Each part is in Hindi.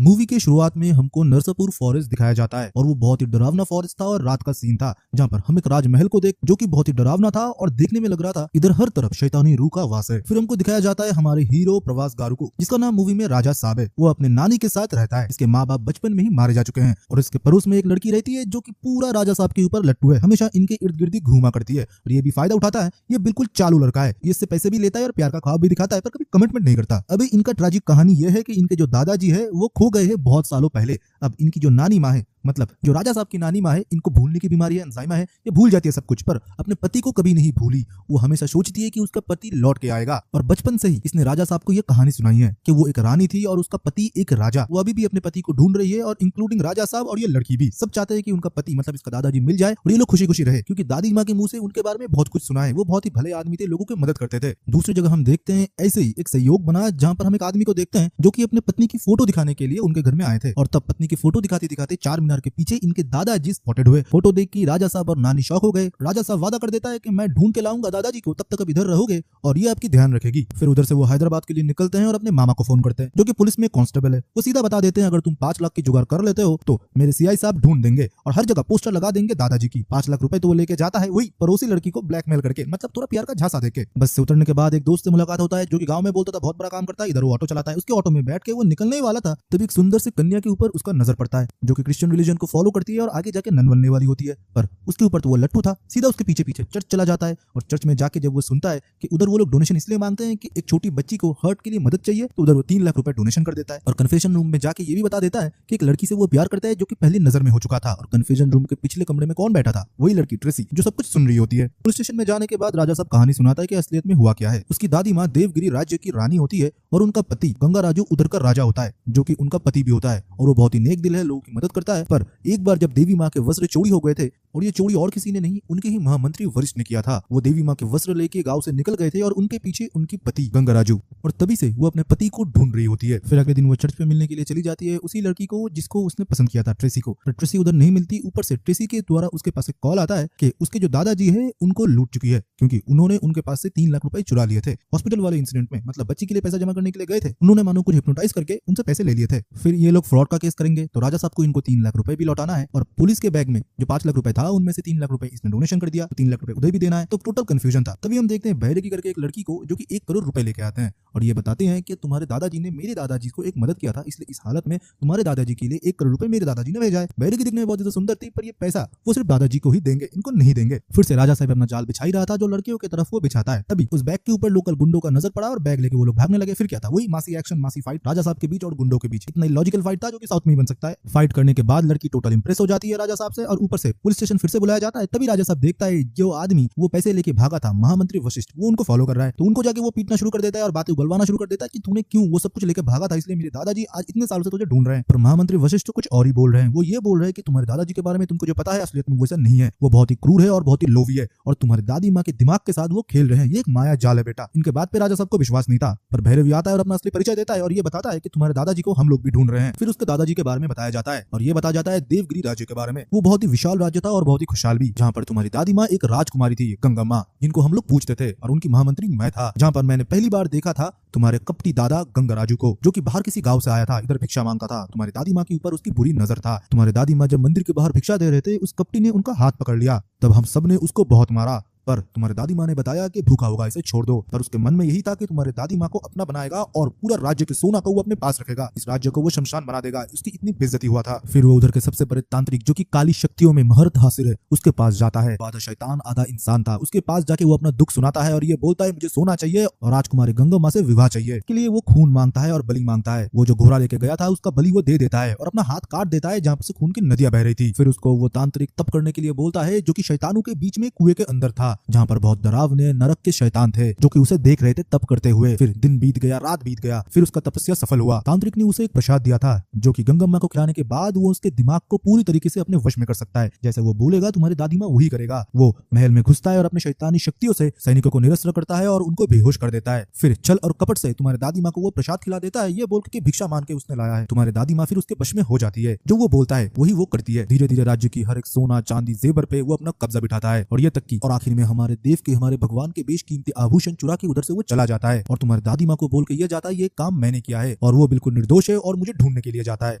मूवी के शुरुआत में हमको नरसापुर फॉरेस्ट दिखाया जाता है और वो बहुत ही डरावना फॉरेस्ट था और रात का सीन था जहाँ पर हम एक राजमहल को देख जो कि बहुत ही डरावना था और देखने में लग रहा था इधर हर तरफ शैतानी रूह का वास है। फिर हमको दिखाया जाता है हमारे हीरो प्रवास गारू को, जिसका नाम मूवी में राजा साहब है। वो अपने नानी के साथ रहता है। इसके माँ बाप बचपन में ही मारे जा चुके हैं और इसके पड़ोस में एक लड़की रहती है जो कि पूरा राजा साहब के ऊपर लट्टू है, हमेशा इनके इर्द गिर्द घूमा करती है और ये भी फायदा उठाता है। ये बिल्कुल चालू लड़का है, ये इससे पैसे भी लेता है और प्यार का ख्वाब भी दिखाता है पर कभी कमिटमेंट नहीं करता। अभी इनका ट्रेजिक कहानी ये है कि इनके जो दादाजी है वो खो गए हैं बहुत सालों पहले। अब इनकी जो नानी माँ है, मतलब जो राजा साहब की नानी माँ है, इनको भूलने की बीमारी है, अल्जाइमर है। ये भूल जाती है सब कुछ पर अपने पति को कभी नहीं भूली। वो हमेशा सोचती है कि उसका पति लौट के आएगा और बचपन से ही इसने राजा साहब को ये कहानी सुनाई है कि वो एक रानी थी और उसका पति एक राजा। वो अभी भी अपने पति को ढूंढ रही है और इंक्लूडिंग राजा साहब और ये लड़की भी सब चाहते हैं कि उनका पति मतलब इसका दादाजी मिल जाए और ये लोग खुशी खुशी रहे, क्योंकि दादी माँ के मुंह से उनके बारे में बहुत कुछ सुना है। वो बहुत ही भले आदमी थे, लोगों की मदद करते थे। दूसरी जगह हम देखते हैं ऐसे ही एक सहयोग बना जहाँ पर हम एक आदमी को देखते हैं जो कि अपने पत्नी की फोटो दिखाने के लिए उनके घर में आए थे और तब पत्नी की फोटो दिखाते दिखाते चार मीनार के पीछे इनके दादाजी स्पॉटेड हुए। फोटो देख के राजा साहब और नानी शॉक हो गए। राजा साहब वादा कर देता है कि मैं ढूंढ के लाऊंगा दादाजी को, तब तक अब इधर रहोगे और ये आपकी ध्यान रखेगी। फिर उधर से वो हैदराबाद के लिए निकलते हैं और अपने मामा को फोन करते हैं जो कि पुलिस में कांस्टेबल है। वो सीधा बता देते हैं अगर तुम 5 लाख की जुगाड़ कर लेते हो तो मेरे सीआई साहब ढूंढ देंगे और हर जगह पोस्टर लगा देंगे दादाजी की। 5 लाख रुपए तो वो लेके जाता है, वही पड़ोसी लड़की को ब्लैकमेल करके, मतलब थोड़ा प्यार का झांसा देके। बस से उतरने के बाद एक दोस्त से मुलाकात होता है जो कि गांव में बोलता था बहुत बड़ा काम करता है, इधर वो ऑटो चलाता है। उसके ऑटो में बैठ के वो निकलने ही वाला था तभी एक सुंदर सी कन्या के ऊपर उसका नजर पड़ता है जो कि क्रिश्चियन रिलीजन को फॉलो करती है और आगे जाके नन बनने वाली होती है। पर उसके ऊपर तो वो लट्टू था। सीधा उसके पीछे पीछे चर्च चला जाता है और चर्च में जाके जब वो सुनता है कि उधर वो लोग डोनेशन इसलिए मांगते हैं कि एक छोटी बच्ची को हर्ट के लिए मदद चाहिए, तो उधर वो 3 लाख रुपए डोनेशन कर देता है और कन्फेशन रूम में जाके ये भी बता देता है कि एक लड़की से वो प्यार करता है जो कि पहली नजर में हो चुका था। और कन्फेशन रूम के पिछले कमरे में कौन बैठा था? वही लड़की ट्रेसी जो सब कुछ सुन रही होती है। पुलिस स्टेशन में जाने के बाद राजा साहब कहानी सुनाता है कि असलियत में हुआ क्या है। उसकी दादी माँ देवगिरी राज्य की रानी होती है और उनका पति गंगा राजू उधर का राजा होता है जो कि उनका पति भी होता है और वो बहुत ही नेक दिल है, लोगों की मदद करता है। पर एक बार जब देवी माँ के वस्त्र चोरी हो गए थे, और ये चोरी और किसी ने नहीं उनके ही महामंत्री वरिष्ठ ने किया था। वो देवी माँ के वस्त्र लेके गांव से निकल गए थे और उनके पीछे उनकी पति गंगा राजू, और तभी से वो अपने पति को ढूंढ रही होती है। फिर अगले दिन वो चर्च पे मिलने के लिए चली जाती है उसी लड़की को जिसको उसने पसंद किया था, ट्रेसी को। पर ट्रेसी उधर नहीं मिलती। ऊपर से ट्रेसी के द्वारा उसके पास एक कॉल आता है कि उसके जो दादाजी है उनको लूट चुकी है, क्योंकि उन्होंने उनके पास से 3 लाख रुपए चुरा लिए थे हॉस्पिटल वाले इंसिडेंट में। मतलब बच्ची के लिए पैसा जमा करने के लिए गए थे, उन्होंने मानो कुछ हिप्नोटाइज करके उनसे पैसे ले लिए थे। फिर ये लोग फ्रॉड का केस करेंगे तो राजा साहब को इनको 3 लाख रुपए भी लौटाना है और पुलिस के बैग में जो 5 लाख रुपए था उनमें से 3 लाख रुपए इसने डोनेशन कर दिया, तो 3 लाख रुपए उधर भी देना है। तो टोटल कंफ्यूजन था। तभी हम देखते हैं बहरे की करके एक लड़की को जो कि 1 करोड़ रुपए लेके आते हैं और ये बताते हैं कि तुम्हारे दादाजी ने मेरे दादाजी को एक मदद किया था, इसलिए इस हालत में तुम्हारे दादाजी के लिए 1 करोड़ रुपए मेरे दादाजी ने भेजा है। बहरे की दिखने में बहुत ज्यादा सुंदर थी पर ये पैसा वो सिर्फ दादाजी को ही देंगे, इनको नहीं देंगे। फिर से राजा साहब अपना जाल बिछाई रहा था जो लड़कियों की तरफ वो बिछाता है। तभी उस बैग के ऊपर लोकल गुंडों का नजर पड़ा और बैग लेके वो लोग भागने लगे। फिर क्या था? वही मासी एक्शन, मासी फाइट राजा साहब के बीच और गुंडों के बीच। इतना लॉजिकल फाइट था जो कि साउथ में ही बन सकता है। फाइट करने के बाद लड़की टोटल इंप्रेस हो जाती है राजा साहब से और ऊपर से पुलिस स्टेशन फिर से बुलाया जाता है। तभी राजा साहब देखता है जो आदमी वो पैसे लेके भागा था, महामंत्री वशिष्ठ, वो उनको फॉलो कर रहा है। तो उनको जाके वो पीटना शुरू कर देता है और बातें उगलवाना शुरू कर देता है कि तूने क्यों वो सब कुछ लेके भागा था, इसलिए मेरे दादाजी आज इतने सालों से तुझे ढूंढ रहे हैं। पर महामंत्री वशिष्ठ तो कुछ और ही बोल रहे हैं। वो ये बोल रहे हैं कि तुम्हारे दादाजी के बारे में तुमको जो पता है असलियत में वैसा नहीं है, वो बहुत ही क्रूर है और बहुत ही लोभी है और तुम्हारी दादी माँ के दिमाग के साथ वो खेल रहे हैं। ये एक माया जाल है बेटा। इनके बात पे राजा साहब को विश्वास नहीं था, पर भैरवी आता है और अपना असली परिचय देता है और ये बताता है कि तुम्हारे दादाजी को हम लोग भी ढूंढ रहे हैं। फिर उसके दादाजी के बारे में बताया जाता है और ये बताया जाता है देवगिरी राज्य के बारे में। वो बहुत ही विशाल राज्य था और बहुत ही खुशहाल भी, जहाँ पर तुम्हारी दादी माँ एक राजकुमारी थी, गंगा माँ, जिनको हम लोग पूछते थे और उनकी महामंत्री मैं था। जहाँ पर मैंने पहली बार देखा था तुम्हारे कपटी दादा गंगा राजू को, जो कि बाहर किसी गांव से आया था, इधर भिक्षा मांगता था। तुम्हारी दादी माँ के ऊपर उसकी बुरी नजर था। तुम्हारे दादी माँ जब मंदिर के बाहर भिक्षा दे रहे थे उस कपटी ने उनका हाथ पकड़ लिया, तब हम सब ने उसको बहुत मारा। पर तुम्हारे दादी माँ ने बताया कि भूखा होगा, इसे छोड़ दो। पर उसके मन में यही था कि तुम्हारे दादी माँ को अपना बनाएगा और पूरा राज्य के सोना को वो अपने पास रखेगा, इस राज्य को वो शमशान बना देगा। उसकी इतनी बेइज्जती हुआ था। फिर वो उधर के सबसे बड़े तांत्रिक जो कि काली शक्तियों में महारत हासिल है उसके पास जाता है। आधा शैतान आधा इंसान था। उसके पास जाके वो अपना दुख सुनाता है और ये बोलता है मुझे सोना चाहिए और राजकुमारी गंगा माँ से विवाह चाहिए। इसके लिए वो खून मांगता है और बलि मांगता है। वो जो घोड़ा लेके गया था उसका बलि वो दे देता है और अपना हाथ काट देता है जहाँ से खून की नदियां बह रही थी। फिर उसको वो तांत्रिक तप करने के लिए बोलता है जो कि शैतानों के बीच में कुएं के अंदर था, जहाँ पर बहुत डरावने नरक के शैतान थे जो कि उसे देख रहे थे तप करते हुए। फिर दिन बीत गया, रात बीत गया, फिर उसका तपस्या सफल हुआ। तांत्रिक ने उसे एक प्रसाद दिया था जो कि गंगा माँ को खिलाने के बाद वो उसके दिमाग को पूरी तरीके से अपने वश में कर सकता है। जैसे वो बोलेगा तुम्हारी दादी माँ वही करेगा। वो महल में घुसता है और अपने शैतानी शक्तियों से सैनिकों को निरस्त्र करता है और उनको बेहोश कर देता है। फिर छल और कपट से तुम्हारी दादी माँ को वो प्रसाद खिला देता है, ये बोल के भिक्षा मान के उसने लाया है। तुम्हारी दादी माँ फिर उसके वश में हो जाती है, जो वो बोलता है वही वो करती है। धीरे धीरे राज्य की हर एक सोना चांदी जेवर पे वो अपना कब्जा बिठाता है और ये तक की और आखिर में में हमारे देव के, हमारे भगवान के बेशकीमती आभूषण चुरा के उधर से वो चला जाता है और तुम्हारी दादी माँ को बोल के ये जाता है ये काम मैंने किया है और वो बिल्कुल निर्दोष है और मुझे ढूंढने के लिए जाता है।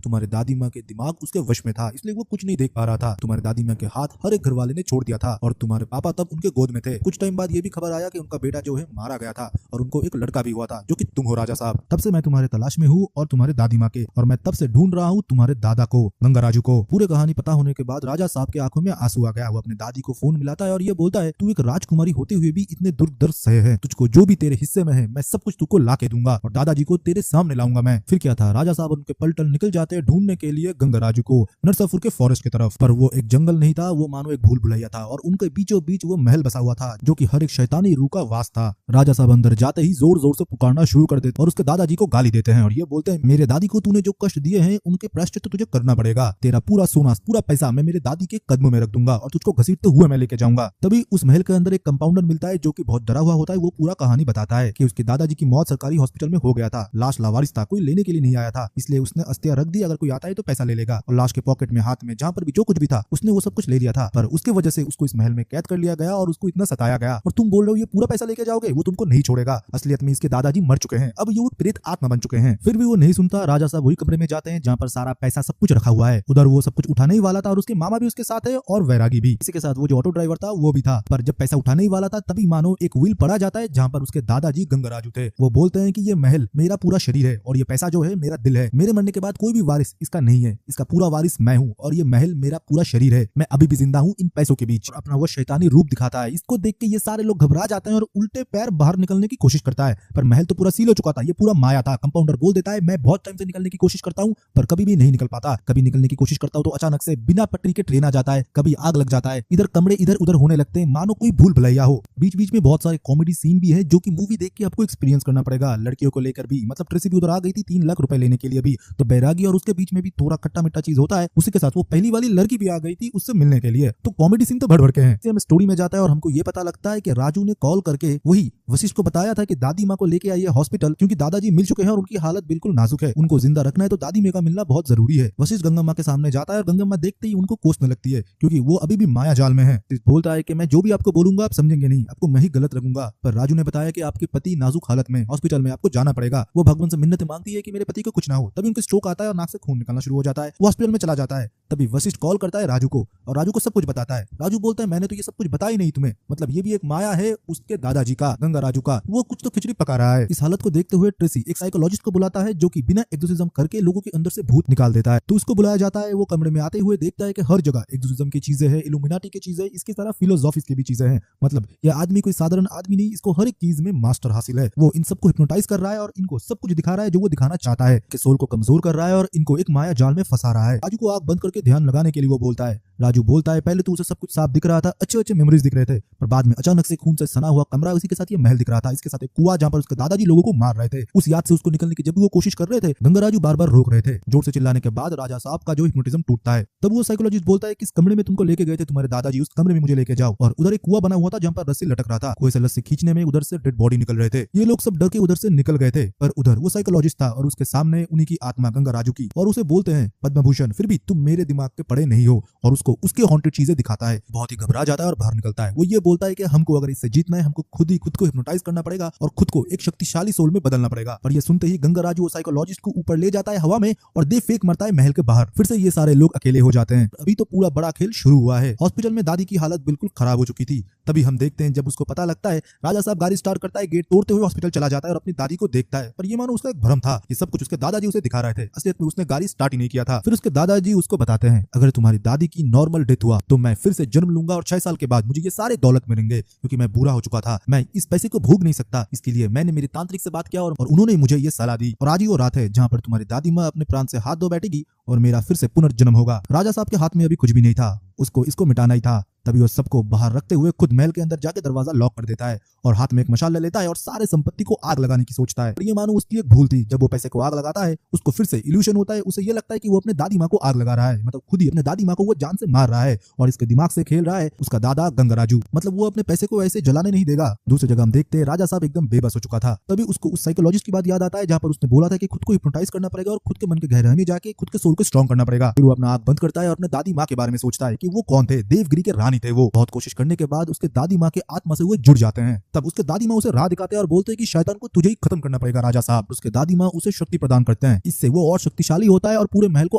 तुम्हारे दादी माँ के दिमाग उसके वश में था, इसलिए वो कुछ नहीं देख पा रहा था। तुम्हारे दादी माँ के हाथ हर एक घर वाले ने छोड़ दिया था और तुम्हारे पापा तब उनके गोद में थे। कुछ टाइम बाद ये भी खबर आया कि उनका बेटा जो है मारा गया था और उनको एक लड़का भी हुआ था जो कि तुम हो राजा साहब। तब से मैं तुम्हारे तलाश में हूँ और तुम्हारे दादी माँ के, और मैं तब से ढूंढ रहा हूँ तुम्हारे दादा को, गंगाराजू को। पूरी कहानी पता होने के बाद राजा साहब के आंखों में आंसू आ गया। वो अपने दादी को फोन मिलाता है और ये बोलता है तू एक राजकुमारी होते हुए भी इतने दुख दर्द सहे है, तुझको जो भी तेरे हिस्से में है मैं सब कुछ तुझको ला के दूंगा और दादाजी को तेरे सामने लाऊंगा मैं। फिर क्या था, राजा साहब उनके पलटन निकल जाते हैं ढूंढने के लिए गंगाराजू को नरसापुर के फॉरेस्ट की तरफ। पर वो एक जंगल नहीं था, वो मानो एक भूल भुलैया था और उनके बीचों बीच वो महल बसा हुआ था जो कि हर एक शैतानी रूह का वास था। राजा साहब अंदर जाते ही जोर जोर से पुकारना शुरू कर देते और उसके दादाजी को गाली देते हैं और ये बोलते हैं मेरे दादी को तूने जो कष्ट दिए हैं उनके प्रायश्चित तुझे करना पड़ेगा। तेरा पूरा सोना पूरा पैसा मैं मेरे दादी के कदमों में रख दूंगा और तुझको घसीटते हुए मैं लेके जाऊंगा। तभी उस महल के अंदर एक कंपाउंडर मिलता है जो कि बहुत डरा हुआ होता है। वो पूरा कहानी बताता है कि उसके दादाजी की मौत सरकारी हॉस्पिटल में हो गया था, लाश लावारिस था, कोई लेने के लिए नहीं आया था, इसलिए उसने अस्थियां रख दी, अगर कोई आता है तो पैसा ले लेगा। और लाश के पॉकेट में, हाथ में, जहाँ पर भी जो कुछ भी था उसने वो सब कुछ ले लिया था। पर उसके वजह से उसको इस महल में कैद कर लिया गया और उसको इतना सताया गया। और तुम बोल रहे हो ये पूरा पैसा लेके जाओगे, वो तुमको नहीं छोड़ेगा। असलियत में इसके दादाजी मर चुके हैं, अब ये वो प्रेत आत्मा बन चुके हैं। फिर भी वो नहीं सुनता। राजा साहब वही कमरे में जाते हैं जहाँ पर सारा पैसा सब कुछ रखा हुआ है। उधर वो सब कुछ उठाने ही वाला था और उसके मामा भी उसके साथ है और वैरागी भी। इसी के साथ वो जो ऑटो ड्राइवर था वो भी था। पर जब पैसा उठाने ही वाला था तभी मानो एक व्हील पड़ा जाता है जहाँ पर उसके दादाजी गंगाराजू थे। वो बोलते हैं कि ये महल मेरा पूरा शरीर है और ये पैसा जो है मेरा दिल है। मेरे मरने के बाद कोई भी वारिस इसका नहीं है, इसका पूरा वारिस मैं हूँ और ये महल मेरा पूरा शरीर है। मैं अभी भी जिंदा हूँ इन पैसों के बीच। अपना वो शैतानी रूप दिखाता है। इसको देख के ये सारे लोग घबरा जाते हैं और उल्टे पैर बाहर निकलने की कोशिश करता है। पर महल तो पूरा सील हो चुका था, ये पूरा माया था। कंपाउंडर बोल देता है मैं बहुत टाइम से निकलने की कोशिश करता हूँ पर कभी भी नहीं निकल पाता। कभी निकलने की कोशिश करता हूँ तो अचानक से बिना पटरी के ट्रेन आ जाता है, कभी आग लग जाता है, इधर कमरे इधर उधर होने लगते हैं मानो कोई भूल भुलैया हो। बीच बीच में बहुत सारे कॉमेडी सीन भी है जो कि मूवी देख के आपको एक्सपीरियंस करना पड़ेगा। लड़कियों को लेकर भी, मतलब ट्रेसी भी उधर आ गई थी 3 लाख रुपए लेने के लिए भी, तो बैरागी और उसके बीच में भी थोड़ा खट्टा मिट्टा चीज होता है। उसी के साथ वो पहली वाली लड़की भी आ गई थी उससे मिलने के लिए। तो कॉमेडी सीन तो भर भर के हैं। हम स्टोरी में जाता है और हमको ये पता लगता है कि राजू ने कॉल करके वही वशिष्ठ को बताया था कि दादी माँ को लेके आइए हॉस्पिटल, क्योंकि दादाजी मिल चुके हैं और उनकी हालत बिल्कुल नाजुक है, उनको जिंदा रखना है तो दादी माँ का मिलना बहुत जरूरी है। वशिष्ठ गंगा माँ के सामने जाता है और गंगा माँ देखते ही उनको कोसने लगती है क्योंकि वो अभी भी माया जाल में है। बोलता है कि मैं जो भी आपको बोलूंगा आप समझेंगे नहीं, आपको मैं ही गलत लगूंगा। पर राजू ने बताया कि आपके पति नाजुक हालत में हॉस्पिटल में, आपको जाना पड़ेगा। वो भगवान से मिन्नत मांगती है कि मेरे पति को कुछ ना हो। तभी उनको स्ट्रोक आता है और नाक से खून निकलना शुरू हो जाता है। वो हॉस्पिटल में चला जाता है। तभी वशिष्ठ कॉल करता है राजू को और राजू को सब कुछ बताता है। राजू बोलता है मैंने तो ये सब कुछ बताया ही नहीं तुम्हें, मतलब ये भी एक माया है उसके दादाजी का, गंगाराजू का, वो कुछ तो खिचड़ी पका रहा है। इस हालत को देखते हुए ट्रेसी एक साइकोलॉजिस्ट को बुलाता है जो कि बिना एक्सोर्सिज्म करके लोगों के अंदर से भूत निकाल देता है। तो उसको बुलाया जाता है। वो कमरे में आते हुए देखता है कि हर जगह एक्सोर्सिज्म की चीजें हैं, इल्यूमिनाटी की चीजें, इसकी तरह फिलोसॉफी की भी चीजें हैं। मतलब ये आदमी कोई साधारण आदमी नहीं, इसको हर एक चीज में मास्टर हासिल है। वो इन सबको हिप्नोटाइज कर रहा है और इनको सब कुछ दिखा रहा है जो वो दिखाना चाहता है कि सोल को कमजोर कर रहा है और इनको एक माया जाल में फंसा रहा है। राजू को आंख बंद करके ध्यान लगाने के लिए वो बोलता है। राजू बोलता है पहले तो उसे सब कुछ साफ दिख रहा था, अच्छे अच्छे मेमोरीज दिख रहे थे, पर बाद में अचानक से खून से सना हुआ कमरा, उसी के साथ ये महल दिख रहा था, इसके साथ एक कुआं जहाँ पर उसके दादाजी लोगों को मार रहे थे। उस याद से उसको निकलने की जब भी वो कोशिश कर रहे थे गंगाराजू बार बार रोक रहे थे। जोर से चिल्लाने के बाद राजा साहब का जो हिप्नोटिज्म टूटता है। तब वो साइकोलॉजिस्ट बोलता है किस कमरे में तुमको लेके गए थे तुम्हारे दादाजी, उस कमरे में मुझे लेके जाओ। और उधर एक कुआं बना हुआ था जहाँ पर रस्सी लटक रहा था। कुएं से रस्सी खींचने में उधर से डेड बॉडी निकल रहे थे। ये लोग सब डर के उधर से निकल गए थे, पर उधर वो साइकोलॉजिस्ट था और उसके सामने उन्हीं की आत्मा गंगाराजू की, और उसे बोलते हैं पद्मभूषण फिर भी तुम मेरे दिमाग के पड़े नहीं हो, और उसको उसके हॉन्टेड चीजें दिखाता है। बहुत ही घबरा जाता है और बाहर निकलता है। वो ये बोलता है कि हमको अगर इससे जीतना है हमको खुद ही खुद को हिप्नोटाइज करना पड़ेगा और खुद को एक शक्तिशाली सोल में बदलना पड़ेगा। पर ये सुनते ही गंगाराजू साइकोलॉजिस्ट को ऊपर ले जाता है हवा में और दे फेंक मरता है महल के बाहर। फिर से ये सारे लोग अकेले हो जाते हैं। अभी तो पूरा बड़ा खेल शुरू हुआ है। हॉस्पिटल में दादी की हालत बिल्कुल खराब हो चुकी थी। तभी हम देखते हैं जब उसको पता लगता है, राजा साहब गाड़ी स्टार्ट करता है, गेट तोड़ते हुए हॉस्पिटल चला जाता है और अपनी दादी को देखता है। पर ये मानो उसका एक भ्रम था, ये सब कुछ उसके दादाजी उसे दिखा रहे थे, असलियत में उसने गाड़ी स्टार्ट ही नहीं किया था। फिर उसके दादाजी उसको बताते हैं अगर तुम्हारी दादी की नॉर्मल डेथ हुआ तो मैं फिर से जन्म लूंगा और 6 साल के बाद मुझे ये सारे दौलत मिलेंगे, क्योंकि मैं बुरा हो चुका था, मैं इस पैसे को भोग नहीं सकता। इसके लिए मैंने मेरी तांत्रिक से बात किया और उन्होंने मुझे ये सलाह दी। और आज ही वो रात है जहाँ पर तुम्हारी दादी माँ अपने प्राण से हाथ धो बैठेगी और मेरा फिर से पुनर्जन्म होगा। राजा साहब के हाथ में अभी कुछ भी नहीं था, उसको इसको मिटाना ही था। तभी वो सबको बाहर रखते हुए खुद महल के अंदर जाके दरवाजा लॉक कर देता है और हाथ में एक मशाल ले लेता है और सारे संपत्ति को आग लगाने की सोचता है। ये मानो उसकी एक भूल थी। जब वो पैसे को आग लगाता है उसको फिर से इल्यूशन होता है, उसे ये लगता है कि वो अपने दादी माँ को आग लगा रहा है, मतलब खुद ही अपने दादी माँ को वो जान से मार रहा है और इसके दिमाग से खेल रहा है उसका दादा गंगाराजू। मतलब वो अपने पैसे को ऐसे जलाने नहीं देगा। दूसरी जगह हम देखते हैं राजा साहब एकदम बेबस हो चुका था। तभी उसको उस साइकोलॉजिस्ट की बात याद आता है जहाँ पर उसने बोला था कि खुद को हिप्नोटाइज करना पड़ेगा और खुद के मन के गहराई में जाके खुद के सोल को स्ट्रॉन्ग करना पड़ेगा। फिर वो अपना आंख बंद करता है और अपने दादी माँ के बारे में सोचता है कि वो कौन थे, देवगिरी के रानी शैतानी थे वो। बहुत कोशिश करने के बाद उसके दादी माँ के आत्मा से वो जुड़ जाते हैं। तब उसके दादी माँ उसे राह दिखाते हैं और बोलते हैं कि शैतान को तुझे ही खत्म करना पड़ेगा राजा साहब। उसके दादी माँ उसे शक्ति प्रदान करते हैं, इससे वो और शक्तिशाली होता है और पूरे महल को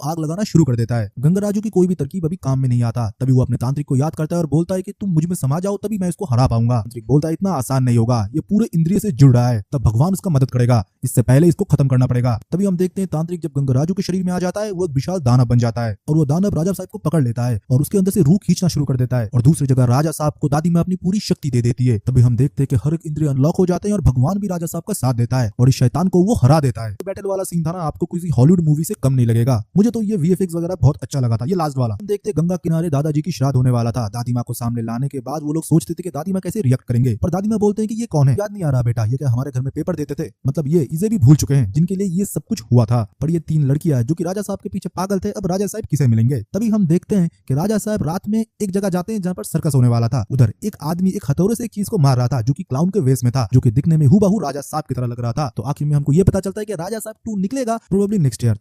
आग लगाना शुरू कर देता है। गंगराजू की कोई भी तरकीब अभी काम में नहीं आता। तभी वो अपने तांत्रिक को याद करता है और बोलता है कि तुम मुझ में समा जाओ तभी मैं इसको हरा पाऊंगा। तांत्रिक बोलता है इतना आसान नहीं होगा, ये पूरे इंद्रिय से जुड़ रहा है, तब भगवान उसका मदद करेगा, इससे पहले इसको खत्म करना पड़ेगा। तभी हम देखते हैं तांत्रिक जब गंगराजू के शरीर में आ जाता है वो एक विशाल दानव बन जाता है और वो दानव राजा साहब को पकड़ लेता है और उसके अंदर से रूह खींचना शुरू कर देता है और दूसरी जगह राजा साहब को दादी माँ अपनी पूरी शक्ति दे देती है। तभी हम देखते हैं कि हर एक इंद्रिय अनलॉक हो जाते हैं और भगवान भी राजा साहब का साथ देता है और इस शैतान को वो हरा देता है। बैटल वाला सीन था ना, आपको किसी हॉलीवुड मूवी से कम नहीं लगेगा। मुझे तो ये वीएफएक्स वगैरह बहुत अच्छा लगा था। ये लास्ट वाला हम देखते गंगा किनारे दादाजी की श्राद्ध होने वाला था। दादी माँ को सामने लाने के बाद वो लोग सोचते थे कि दादी माँ कैसे रिएक्ट करेंगे, पर दादी माँ बोलते हैं कि ये कौन है, याद नहीं आ रहा बेटा, ये क्या हमारे घर में पेपर देते थे, मतलब ये इसे भी भूल चुके हैं जिनके लिए ये सब कुछ हुआ था। पर ये 3 लड़कियां जो कि राजा साहब के पीछे पागल थे, अब राजा साहब किसे मिलेंगे। तभी हम देखते हैं कि राजा साहब रात में एक जगह जाते हैं जहाँ पर सर्कस होने वाला था। उधर एक आदमी एक हथौड़े से एक चीज को मार रहा था जो कि क्लाउन के वेश में था, जो कि दिखने में हूबहू राजा साहब की तरह लग रहा था। तो आखिर में हमको ये पता चलता है कि राजा साहब 2 निकलेगा प्रोबेबली नेक्स्ट ईयर।